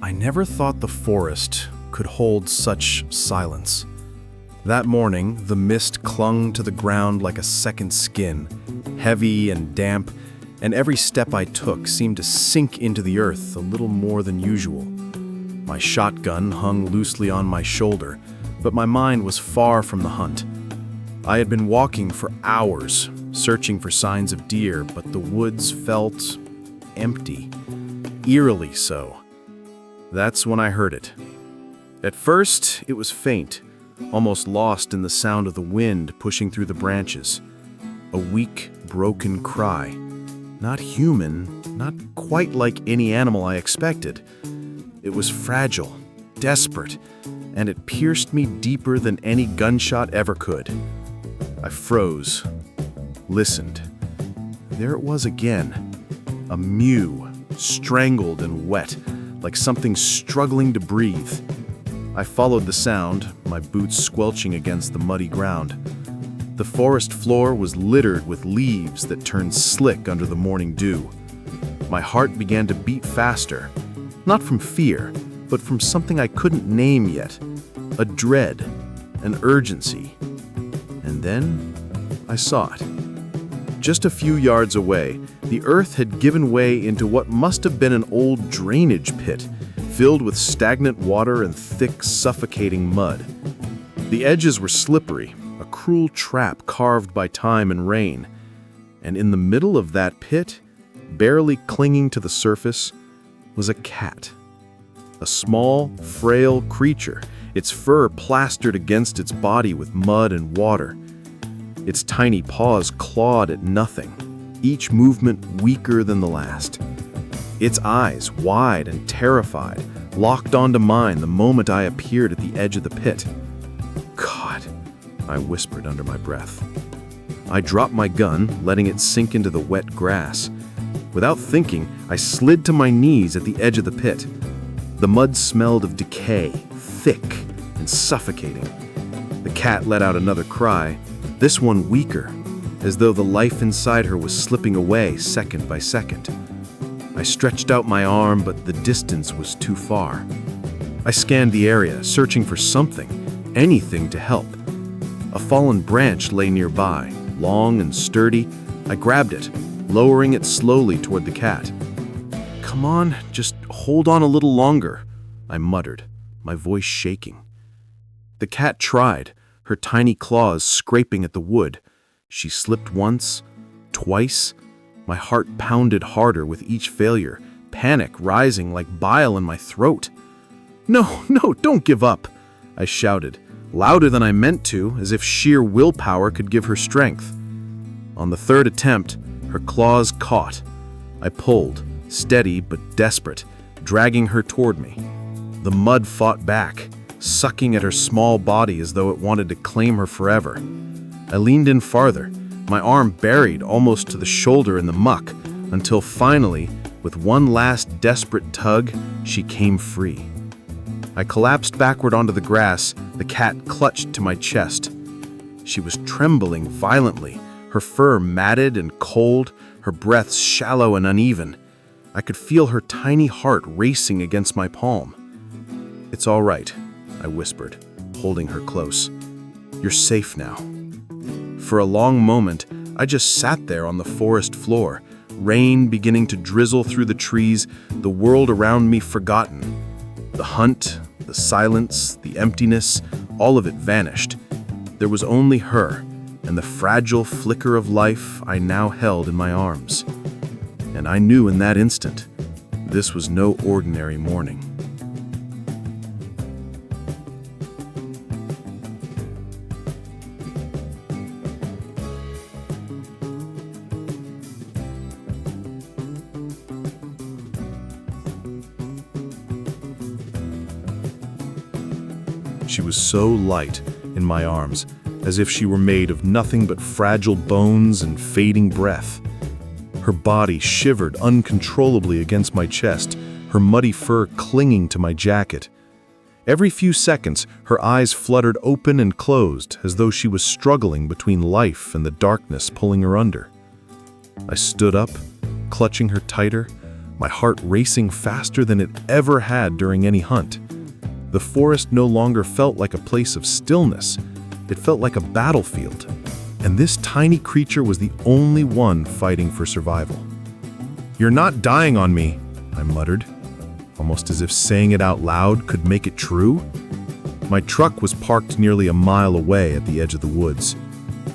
I never thought the forest could hold such silence. That morning, the mist clung to the ground like a second skin, heavy and damp, and every step I took seemed to sink into the earth a little more than usual. My shotgun hung loosely on my shoulder, but my mind was far from the hunt. I had been walking for hours, searching for signs of deer, but the woods felt empty, eerily so. That's when I heard it. At first, it was faint, almost lost in the sound of the wind pushing through the branches. A weak, broken cry. Not human, not quite like any animal I expected. It was fragile, desperate, and it pierced me deeper than any gunshot ever could. I froze, listened. There it was again, a mew, strangled and wet, like something struggling to breathe. I followed the sound, my boots squelching against the muddy ground. The forest floor was littered with leaves that turned slick under the morning dew. My heart began to beat faster, not from fear, but from something I couldn't name yet, a dread, an urgency. And then I saw it. Just a few yards away, the earth had given way into what must have been an old drainage pit, filled with stagnant water and thick, suffocating mud. The edges were slippery, a cruel trap carved by time and rain. And in the middle of that pit, barely clinging to the surface, was a cat. A small, frail creature, its fur plastered against its body with mud and water. Its tiny paws clawed at nothing, each movement weaker than the last. Its eyes, wide and terrified, locked onto mine the moment I appeared at the edge of the pit. God, I whispered under my breath. I dropped my gun, letting it sink into the wet grass. Without thinking, I slid to my knees at the edge of the pit. The mud smelled of decay, thick and suffocating. The cat let out another cry, this one weaker, as though the life inside her was slipping away second by second. I stretched out my arm, but the distance was too far. I scanned the area, searching for something, anything to help. A fallen branch lay nearby, long and sturdy. I grabbed it, lowering it slowly toward the cat. "Come on, just hold on a little longer," I muttered, my voice shaking. The cat tried, her tiny claws scraping at the wood. She slipped once, twice. My heart pounded harder with each failure, panic rising like bile in my throat. "No, don't give up," I shouted, louder than I meant to, as if sheer willpower could give her strength. On the third attempt, her claws caught. I pulled, steady but desperate, dragging her toward me. The mud fought back, sucking at her small body as though it wanted to claim her forever. I leaned in farther, my arm buried almost to the shoulder in the muck, until finally, with one last desperate tug, she came free. I collapsed backward onto the grass, the cat clutched to my chest. She was trembling violently, her fur matted and cold, her breath shallow and uneven. I could feel her tiny heart racing against my palm. "It's all right," I whispered, holding her close. "You're safe now." For a long moment, I just sat there on the forest floor, rain beginning to drizzle through the trees, the world around me forgotten. The hunt, the silence, the emptiness, all of it vanished. There was only her, and the fragile flicker of life I now held in my arms. And I knew in that instant, this was no ordinary morning. She was so light in my arms, as if she were made of nothing but fragile bones and fading breath. Her body shivered uncontrollably against my chest, her muddy fur clinging to my jacket. Every few seconds, her eyes fluttered open and closed, as though she was struggling between life and the darkness pulling her under. I stood up, clutching her tighter, my heart racing faster than it ever had during any hunt. The forest no longer felt like a place of stillness. It felt like a battlefield, and this tiny creature was the only one fighting for survival. "You're not dying on me," I muttered, almost as if saying it out loud could make it true. My truck was parked nearly a mile away at the edge of the woods.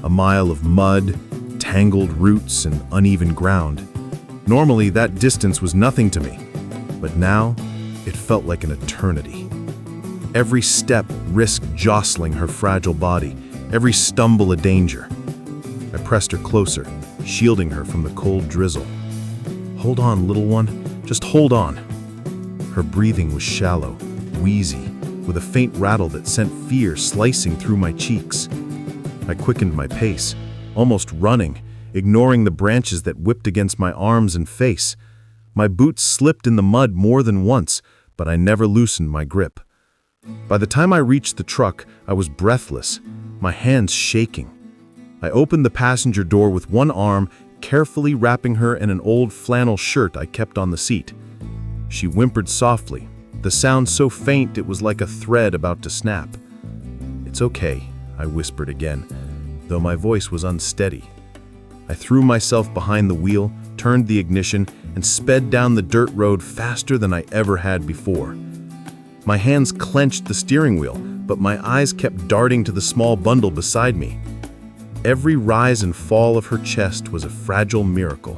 A mile of mud, tangled roots, and uneven ground. Normally, that distance was nothing to me, but now it felt like an eternity. Every step risked jostling her fragile body, every stumble a danger. I pressed her closer, shielding her from the cold drizzle. "Hold on, little one, just hold on." Her breathing was shallow, wheezy, with a faint rattle that sent fear slicing through my cheeks. I quickened my pace, almost running, ignoring the branches that whipped against my arms and face. My boots slipped in the mud more than once, but I never loosened my grip. By the time I reached the truck, I was breathless, my hands shaking. I opened the passenger door with one arm, carefully wrapping her in an old flannel shirt I kept on the seat. She whimpered softly, the sound so faint it was like a thread about to snap. "It's okay," I whispered again, though my voice was unsteady. I threw myself behind the wheel, turned the ignition, and sped down the dirt road faster than I ever had before. My hands clenched the steering wheel, but my eyes kept darting to the small bundle beside me. Every rise and fall of her chest was a fragile miracle,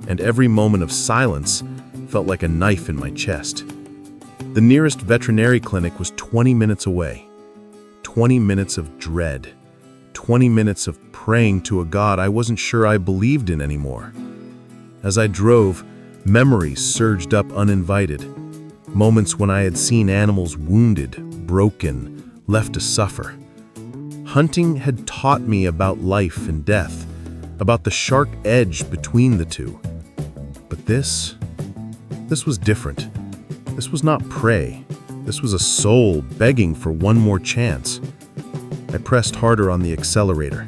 and every moment of silence felt like a knife in my chest. The nearest veterinary clinic was 20 minutes away. 20 minutes of dread. 20 minutes of praying to a God I wasn't sure I believed in anymore. As I drove, memories surged up uninvited. Moments when I had seen animals wounded, broken, left to suffer. Hunting had taught me about life and death, about the sharp edge between the two. But this was different. This was not prey. This was a soul begging for one more chance. I pressed harder on the accelerator.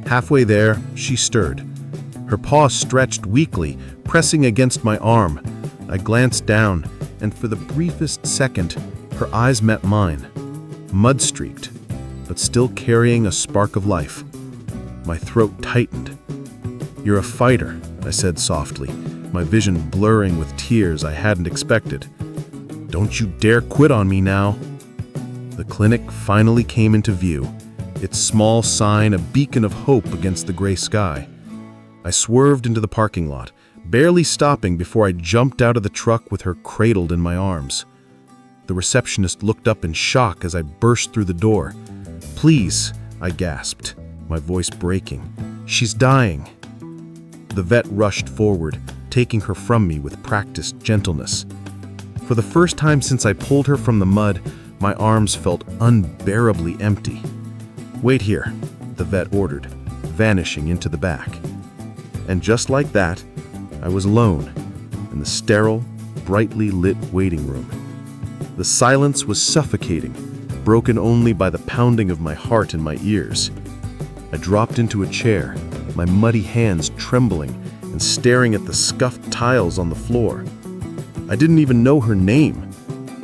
Halfway there, she stirred. Her paw stretched weakly, pressing against my arm. I glanced down, and for the briefest second, her eyes met mine, mud-streaked, but still carrying a spark of life. My throat tightened. "You're a fighter," I said softly, my vision blurring with tears I hadn't expected. "Don't you dare quit on me now." The clinic finally came into view, its small sign a beacon of hope against the gray sky. I swerved into the parking lot, barely stopping before I jumped out of the truck with her cradled in my arms. The receptionist looked up in shock as I burst through the door. "Please," I gasped, my voice breaking. "She's dying." The vet rushed forward, taking her from me with practiced gentleness. For the first time since I pulled her from the mud, my arms felt unbearably empty. "Wait here," the vet ordered, vanishing into the back. And just like that, I was alone in the sterile, brightly lit waiting room. The silence was suffocating, broken only by the pounding of my heart in my ears. I dropped into a chair, my muddy hands trembling and staring at the scuffed tiles on the floor. I didn't even know her name.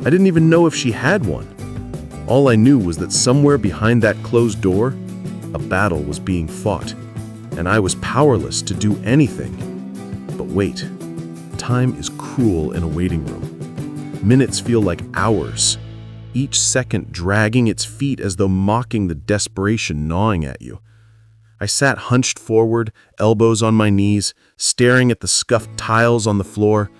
I didn't even know if she had one. All I knew was that somewhere behind that closed door, a battle was being fought, and I was powerless to do anything. But wait, time is cruel in a waiting room. Minutes feel like hours, each second dragging its feet as though mocking the desperation gnawing at you. I sat hunched forward, elbows on my knees, staring at the scuffed tiles on the floor.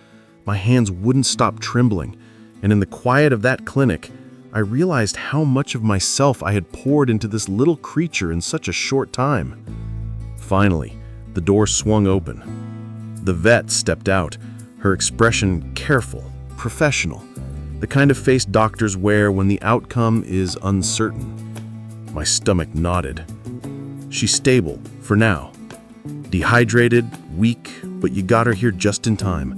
My hands wouldn't stop trembling, and in the quiet of that clinic, I realized how much of myself I had poured into this little creature in such a short time. Finally, the door swung open. The vet stepped out, her expression careful, professional, the kind of face doctors wear when the outcome is uncertain. My stomach knotted. "She's stable, for now. Dehydrated, weak, but you got her here just in time.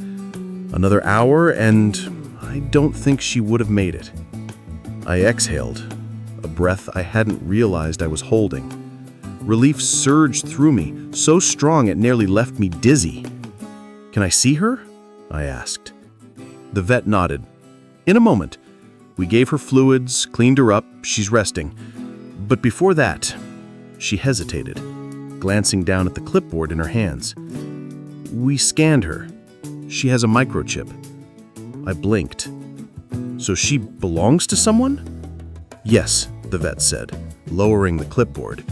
Another hour and I don't think she would have made it." I exhaled, a breath I hadn't realized I was holding. Relief surged through me, so strong it nearly left me dizzy. "Can I see her?" I asked. The vet nodded. In a moment. We gave her fluids, cleaned her up, she's resting. But before that, she hesitated, glancing down at the clipboard in her hands. We scanned her. She has a microchip. I blinked. So she belongs to someone? Yes, the vet said, lowering the clipboard.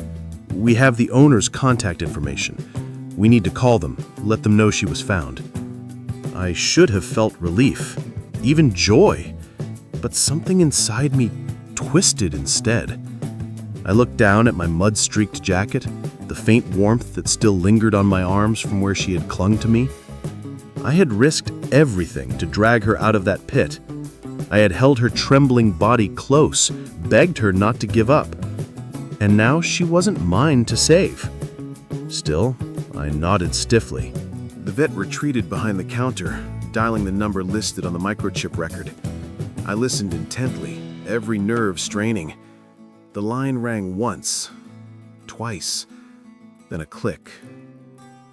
We have the owner's contact information. We need to call them, let them know she was found. I should have felt relief, even joy, but something inside me twisted instead. I looked down at my mud-streaked jacket, the faint warmth that still lingered on my arms from where she had clung to me. I had risked everything to drag her out of that pit. I had held her trembling body close, begged her not to give up. And now she wasn't mine to save. Still, I nodded stiffly. The vet retreated behind the counter, dialing the number listed on the microchip record. I listened intently, every nerve straining. The line rang once, twice, then a click.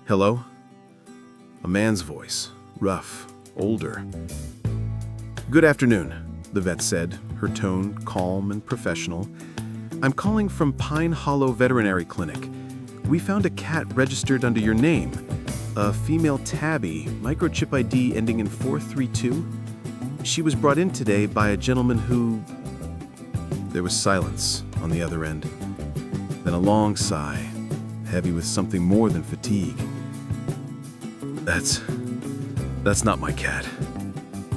Hello? A man's voice, rough, older. Good afternoon, the vet said, her tone calm and professional. I'm calling from Pine Hollow Veterinary Clinic. We found a cat registered under your name, a female tabby, microchip ID ending in 432. She was brought in today by a gentleman who... There was silence on the other end. Then a long sigh, heavy with something more than fatigue. That's not my cat,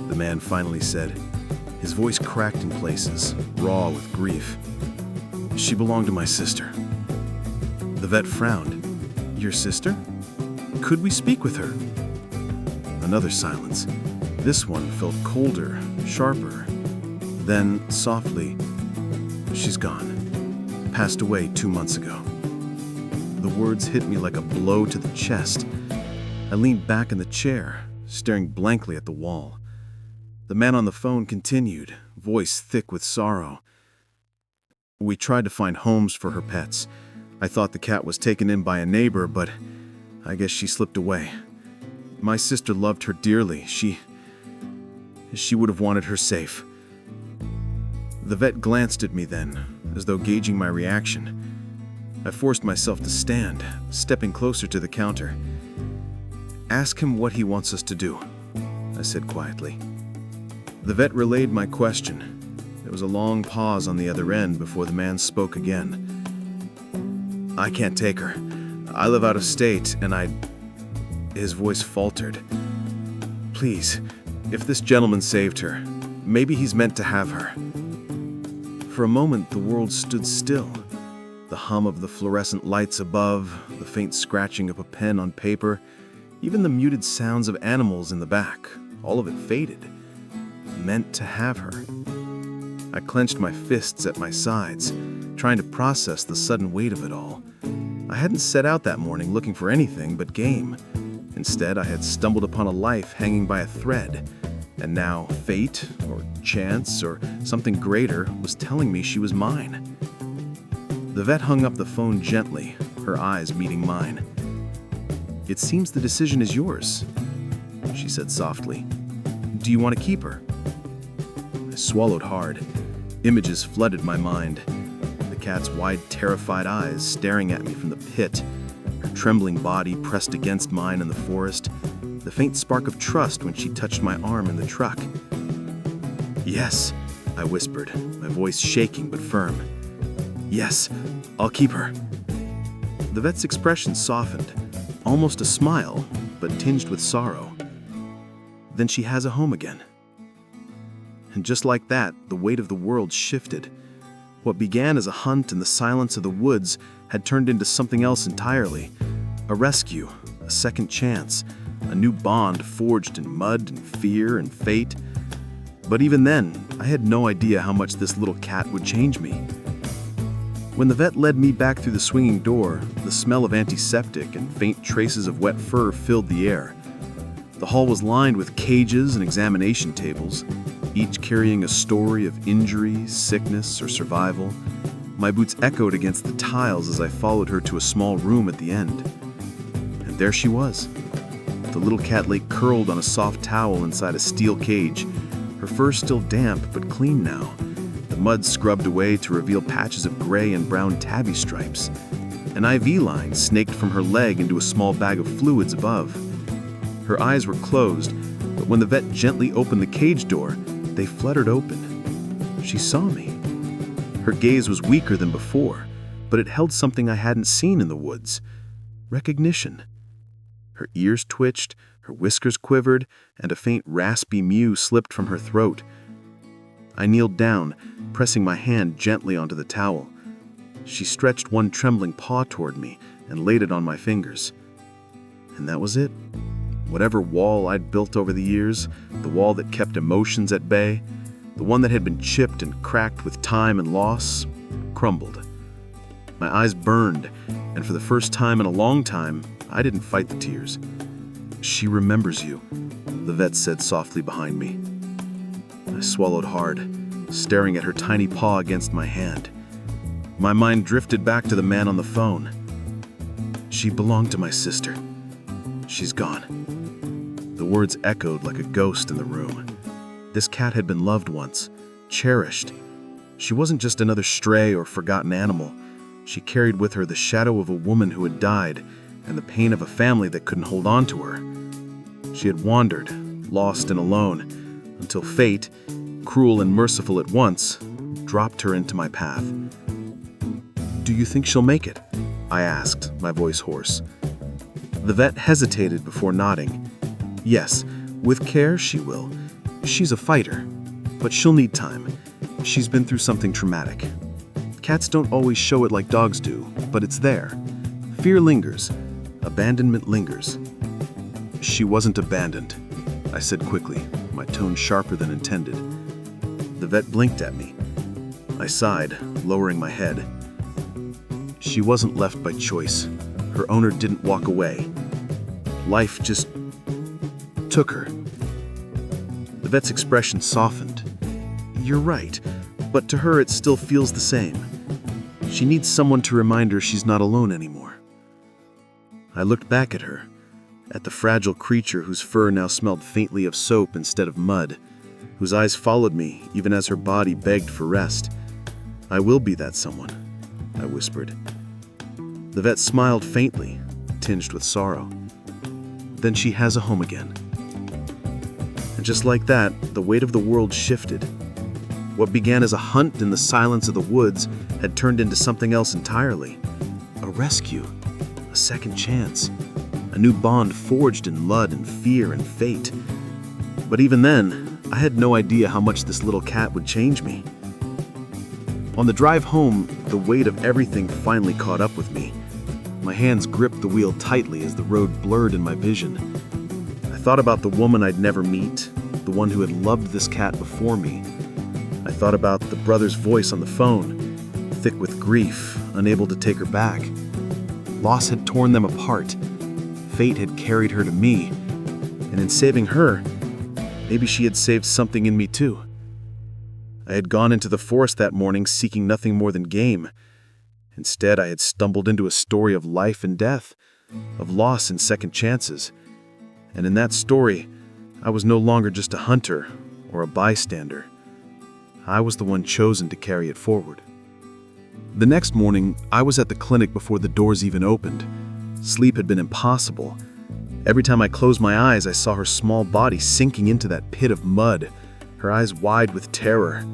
the man finally said. His voice cracked in places, raw with grief. She belonged to my sister. The vet frowned. Your sister? Could we speak with her? Another silence. This one felt colder, sharper. Then, softly, she's gone. Passed away 2 months ago. The words hit me like a blow to the chest. I leaned back in the chair, staring blankly at the wall. The man on the phone continued, voice thick with sorrow. We tried to find homes for her pets. I thought the cat was taken in by a neighbor, but I guess she slipped away. My sister loved her dearly. She would have wanted her safe. The vet glanced at me then, as though gauging my reaction. I forced myself to stand, stepping closer to the counter. Ask him what he wants us to do, I said quietly. The vet relayed my question. There was a long pause on the other end before the man spoke again. I can't take her. I live out of state, and His voice faltered. Please, if this gentleman saved her, maybe he's meant to have her. For a moment, the world stood still. The hum of the fluorescent lights above, the faint scratching of a pen on paper, even the muted sounds of animals in the back, all of it faded. Meant to have her. I clenched my fists at my sides, trying to process the sudden weight of it all. I hadn't set out that morning looking for anything but game. Instead, I had stumbled upon a life hanging by a thread, and now fate, or chance, or something greater was telling me she was mine. The vet hung up the phone gently, her eyes meeting mine. It seems the decision is yours, she said softly. Do you want to keep her? I swallowed hard. Images flooded my mind. The cat's wide, terrified eyes staring at me from the pit, her trembling body pressed against mine in the forest, the faint spark of trust when she touched my arm in the truck. Yes, I whispered, my voice shaking but firm. Yes, I'll keep her. The vet's expression softened, almost a smile, but tinged with sorrow. Then she has a home again. And just like that, the weight of the world shifted. What began as a hunt in the silence of the woods had turned into something else entirely. A rescue, a second chance, a new bond forged in mud and fear and fate. But even then, I had no idea how much this little cat would change me. When the vet led me back through the swinging door, the smell of antiseptic and faint traces of wet fur filled the air. The hall was lined with cages and examination tables, each carrying a story of injury, sickness, or survival. My boots echoed against the tiles as I followed her to a small room at the end. And there she was, The little cat lay curled on a soft towel inside a steel cage, her fur still damp but clean now, the mud scrubbed away to reveal patches of gray and brown tabby stripes. An IV line snaked from her leg into a small bag of fluids above. Her eyes were closed, but when the vet gently opened the cage door, they fluttered open. She saw me. Her gaze was weaker than before, but it held something I hadn't seen in the woods: recognition. Her ears twitched, her whiskers quivered, and a faint raspy mew slipped from her throat. I kneeled down, pressing my hand gently onto the towel. She stretched one trembling paw toward me and laid it on my fingers. And that was it. Whatever wall I'd built over the years, the wall that kept emotions at bay, the one that had been chipped and cracked with time and loss, crumbled. My eyes burned, and for the first time in a long time, I didn't fight the tears. "She remembers you," the vet said softly behind me. I swallowed hard, staring at her tiny paw against my hand. My mind drifted back to the man on the phone. "She belonged to my sister. She's gone." The words echoed like a ghost in the room. This cat had been loved once, cherished. She wasn't just another stray or forgotten animal. She carried with her the shadow of a woman who had died and the pain of a family that couldn't hold on to her. She had wandered, lost and alone, until fate, cruel and merciful at once, dropped her into my path. "Do you think she'll make it?" I asked, my voice hoarse. The vet hesitated before nodding. "Yes, with care she will. She's a fighter, but she'll need time. She's been through something traumatic. Cats don't always show it like dogs do, but it's there. Fear lingers. Abandonment lingers." "She wasn't abandoned," I said quickly, my tone sharper than intended. The vet blinked at me. I sighed, lowering my head. "She wasn't left by choice. Her owner didn't walk away. Life just took her." The vet's expression softened. "You're right, but to her it still feels the same. She needs someone to remind her she's not alone anymore." I looked back at her, at the fragile creature whose fur now smelled faintly of soap instead of mud, whose eyes followed me even as her body begged for rest. "I will be that someone," I whispered. The vet smiled faintly, tinged with sorrow. "Then she has a home again." And just like that, the weight of the world shifted. What began as a hunt in the silence of the woods had turned into something else entirely. A rescue, a second chance, a new bond forged in blood and fear and fate. But even then, I had no idea how much this little cat would change me. On the drive home, the weight of everything finally caught up with me. My hands gripped the wheel tightly as the road blurred in my vision. I thought about the woman I'd never meet, the one who had loved this cat before me. I thought about the brother's voice on the phone, thick with grief, unable to take her back. Loss had torn them apart. Fate had carried her to me, and in saving her, maybe she had saved something in me too. I had gone into the forest that morning seeking nothing more than game. Instead, I had stumbled into a story of life and death, of loss and second chances. And in that story, I was no longer just a hunter or a bystander. I was the one chosen to carry it forward. The next morning, I was at the clinic before the doors even opened. Sleep had been impossible. Every time I closed my eyes, I saw her small body sinking into that pit of mud, her eyes wide with terror.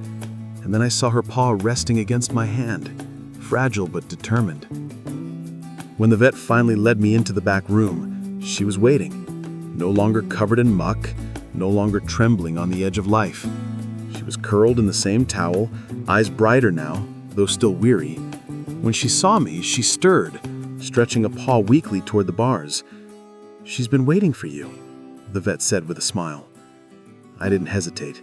And then I saw her paw resting against my hand, fragile but determined. When the vet finally led me into the back room, she was waiting, no longer covered in muck, no longer trembling on the edge of life. She was curled in the same towel, eyes brighter now, though still weary. When she saw me, she stirred, stretching a paw weakly toward the bars. "She's been waiting for you," the vet said with a smile. I didn't hesitate.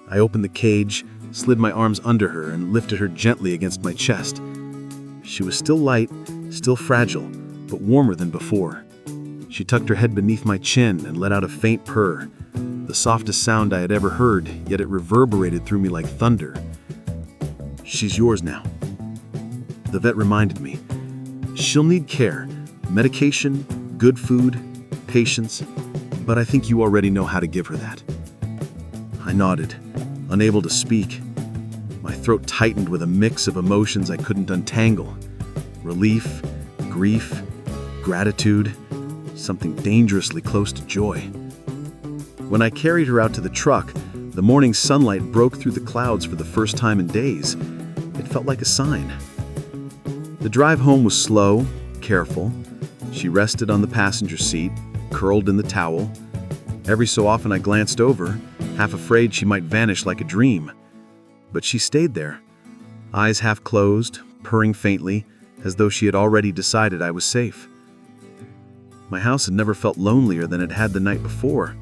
I opened the cage, slid my arms under her, and lifted her gently against my chest. She was still light, still fragile, but warmer than before. She tucked her head beneath my chin and let out a faint purr, the softest sound I had ever heard, yet it reverberated through me like thunder. "She's yours now," the vet reminded me. "She'll need care, medication, good food, patience. but I think you already know how to give her that." I nodded, unable to speak. My throat tightened with a mix of emotions I couldn't untangle. Relief, grief, gratitude, something dangerously close to joy. When I carried her out to the truck, the morning sunlight broke through the clouds for the first time in days. It felt like a sign. The drive home was slow, careful. She rested on the passenger seat, curled in the towel. Every so often I glanced over, half afraid she might vanish like a dream. But she stayed there, eyes half closed, purring faintly, as though she had already decided I was safe. My house had never felt lonelier than it had the night before,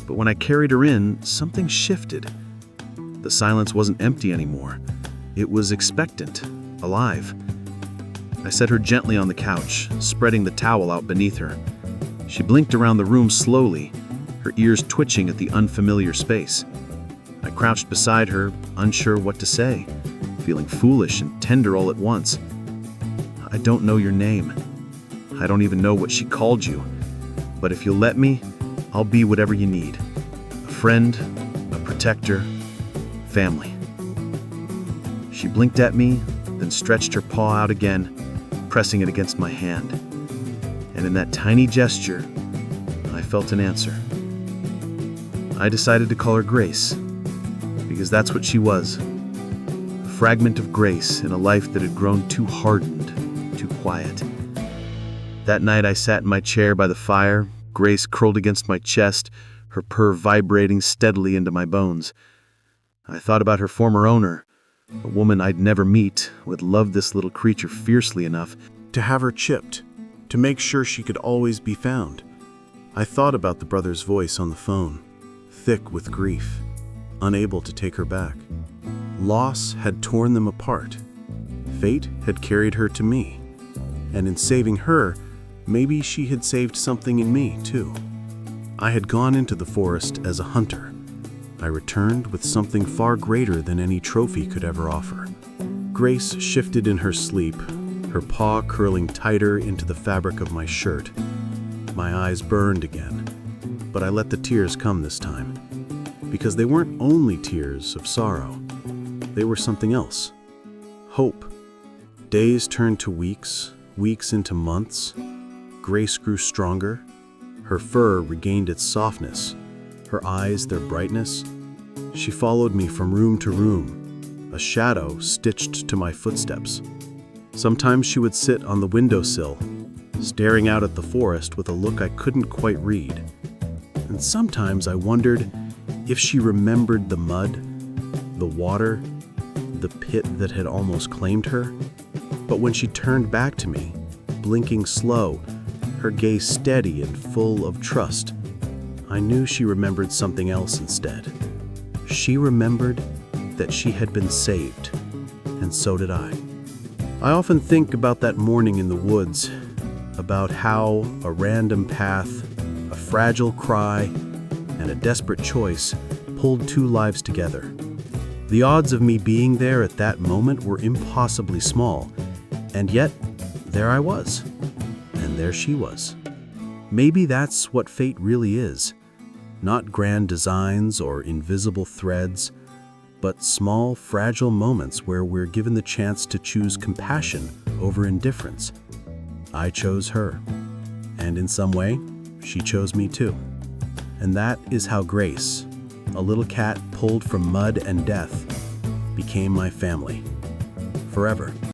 but when I carried her in, something shifted. The silence wasn't empty anymore. It was expectant, alive. I set her gently on the couch, spreading the towel out beneath her. She blinked around the room slowly, her ears twitching at the unfamiliar space. I crouched beside her, unsure what to say, feeling foolish and tender all at once. "I don't know your name. I don't even know what she called you. But if you'll let me, I'll be whatever you need. A friend, a protector, family." She blinked at me, then stretched her paw out again, pressing it against my hand. And in that tiny gesture, I felt an answer. I decided to call her Grace, because that's what she was. A fragment of grace in a life that had grown too hardened, too quiet. That night I sat in my chair by the fire, Grace curled against my chest, her purr vibrating steadily into my bones. I thought about her former owner, a woman I'd never meet, who had loved this little creature fiercely enough to have her chipped, to make sure she could always be found. I thought about the brother's voice on the phone, thick with grief, unable to take her back. Loss had torn them apart. Fate had carried her to me. And in saving her, maybe she had saved something in me, too. I had gone into the forest as a hunter. I returned with something far greater than any trophy could ever offer. Grace shifted in her sleep, her paw curling tighter into the fabric of my shirt. My eyes burned again, but I let the tears come this time. Because they weren't only tears of sorrow. They were something else. Hope. Days turned to weeks, weeks into months. Grace grew stronger. Her fur regained its softness, her eyes their brightness. She followed me from room to room, a shadow stitched to my footsteps. Sometimes she would sit on the windowsill, staring out at the forest with a look I couldn't quite read. And sometimes I wondered if she remembered the mud, the water, the pit that had almost claimed her. But when she turned back to me, blinking slow, her gaze steady and full of trust, I knew she remembered something else instead. She remembered that she had been saved, and so did I. I often think about that morning in the woods, about how a random path, a fragile cry, and a desperate choice pulled two lives together. The odds of me being there at that moment were impossibly small, and yet there I was, and there she was. Maybe that's what fate really is. Not grand designs or invisible threads, but small, fragile moments where we're given the chance to choose compassion over indifference. I chose her, and in some way, she chose me too. And that is how Grace, a little cat pulled from mud and death, became my family. Forever.